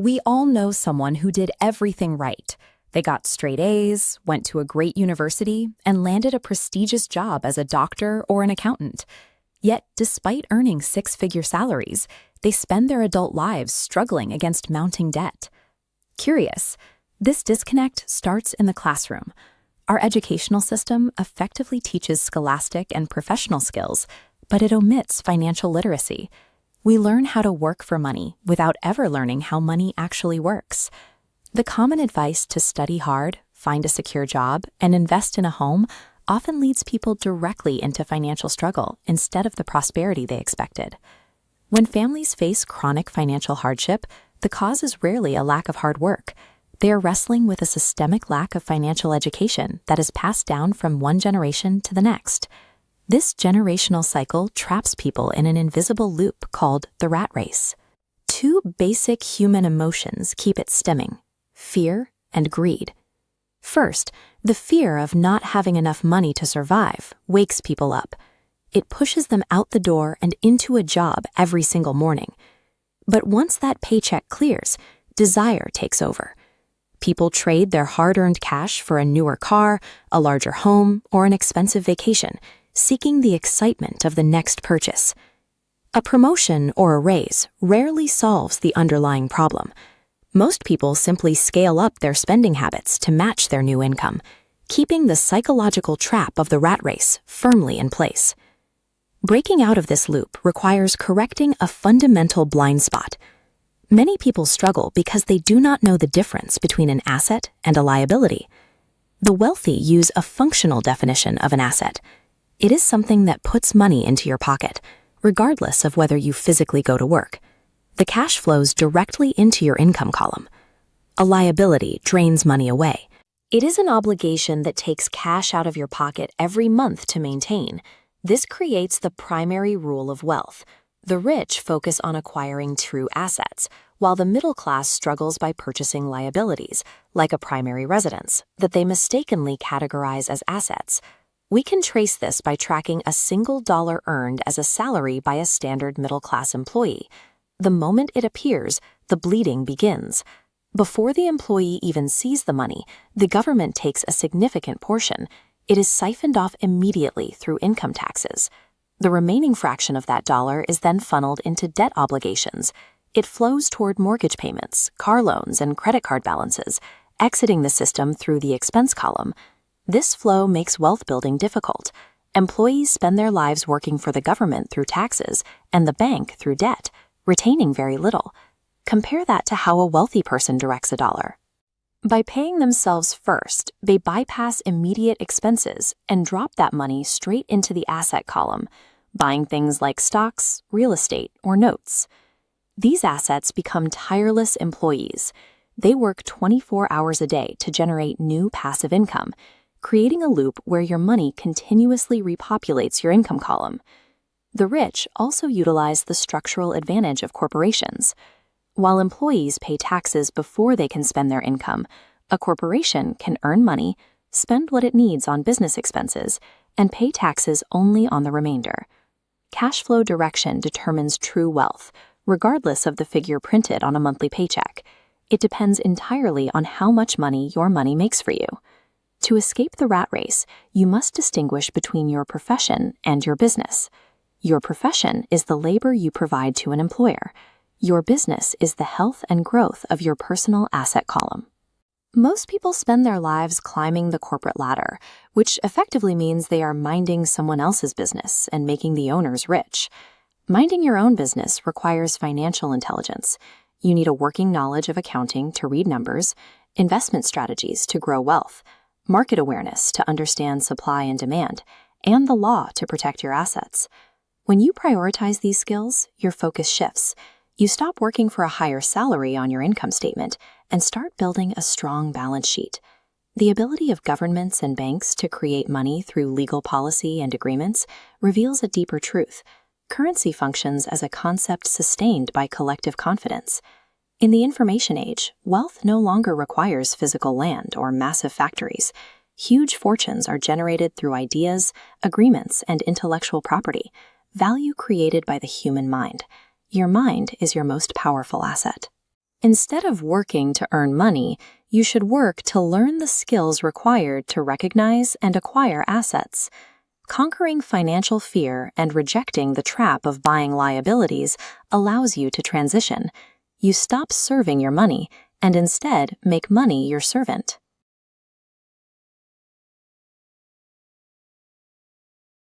We all know someone who did everything right. They got straight A's, went to a great university, and landed a prestigious job as a doctor or an accountant. Yet, despite earning six-figure salaries, they spend their adult lives struggling against mounting debt. Curious, this disconnect starts in the classroom. Our educational system effectively teaches scholastic and professional skills, but it omits financial literacy. We learn how to work for money without ever learning how money actually works. The common advice to study hard, find a secure job, and invest in a home often leads people directly into financial struggle instead of the prosperity they expected. When families face chronic financial hardship, the cause is rarely a lack of hard work. They are wrestling with a systemic lack of financial education that is passed down from one generation to the next. This generational cycle traps people in an invisible loop called the rat race. Two basic human emotions keep it stemming: fear and greed. First, the fear of not having enough money to survive wakes people up. It pushes them out the door and into a job every single morning. But once that paycheck clears, desire takes over. People trade their hard-earned cash for a newer car, a larger home, or an expensive vacation, seeking the excitement of the next purchase. A promotion or a raise rarely solves the underlying problem. Most people simply scale up their spending habits to match their new income, keeping the psychological trap of the rat race firmly in place. Breaking out of this loop requires correcting a fundamental blind spot. Many people struggle because they do not know the difference between an asset and a liability. The wealthy use a functional definition of an asset. It is something that puts money into your pocket, regardless of whether you physically go to work. The cash flows directly into your income column. A liability drains money away. It is an obligation that takes cash out of your pocket every month to maintain. This creates the primary rule of wealth. The rich focus on acquiring true assets, while the middle class struggles by purchasing liabilities, like a primary residence, that they mistakenly categorize as assets. We can trace this by tracking a single dollar earned as a salary by a standard middle-class employee. The moment it appears, the bleeding begins. Before the employee even sees the money, the government takes a significant portion. It is siphoned off immediately through income taxes. The remaining fraction of that dollar is then funneled into debt obligations. It flows toward mortgage payments, car loans, and credit card balances, exiting the system through the expense column. This flow makes wealth building difficult. Employees spend their lives working for the government through taxes and the bank through debt, retaining very little. Compare that to how a wealthy person directs a dollar. By paying themselves first, they bypass immediate expenses and drop that money straight into the asset column, buying things like stocks, real estate, or notes. These assets become tireless employees. They work 24 hours a day to generate new passive income, creating a loop where your money continuously repopulates your income column. The rich also utilize the structural advantage of corporations. While employees pay taxes before they can spend their income, a corporation can earn money, spend what it needs on business expenses, and pay taxes only on the remainder. Cash flow direction determines true wealth, regardless of the figure printed on a monthly paycheck. It depends entirely on how much money your money makes for you. To escape the rat race, you must distinguish between your profession and your business. Your profession is the labor you provide to an employer. Your business is the health and growth of your personal asset column. Most people spend their lives climbing the corporate ladder, which effectively means they are minding someone else's business and making the owners rich. Minding your own business requires financial intelligence. You need a working knowledge of accounting to read numbers, investment strategies to grow wealth, market awareness to understand supply and demand, and the law to protect your assets. When you prioritize these skills, your focus shifts. You stop working for a higher salary on your income statement and start building a strong balance sheet. The ability of governments and banks to create money through legal policy and agreements reveals a deeper truth. Currency functions as a concept sustained by collective confidence. In the information age, wealth no longer requires physical land or massive factories. Huge fortunes are generated through ideas, agreements, and intellectual property, value created by the human mind. Your mind is your most powerful asset. Instead of working to earn money, you should work to learn the skills required to recognize and acquire assets. Conquering financial fear and rejecting the trap of buying liabilities allows you to transition. You stop serving your money and instead make money your servant.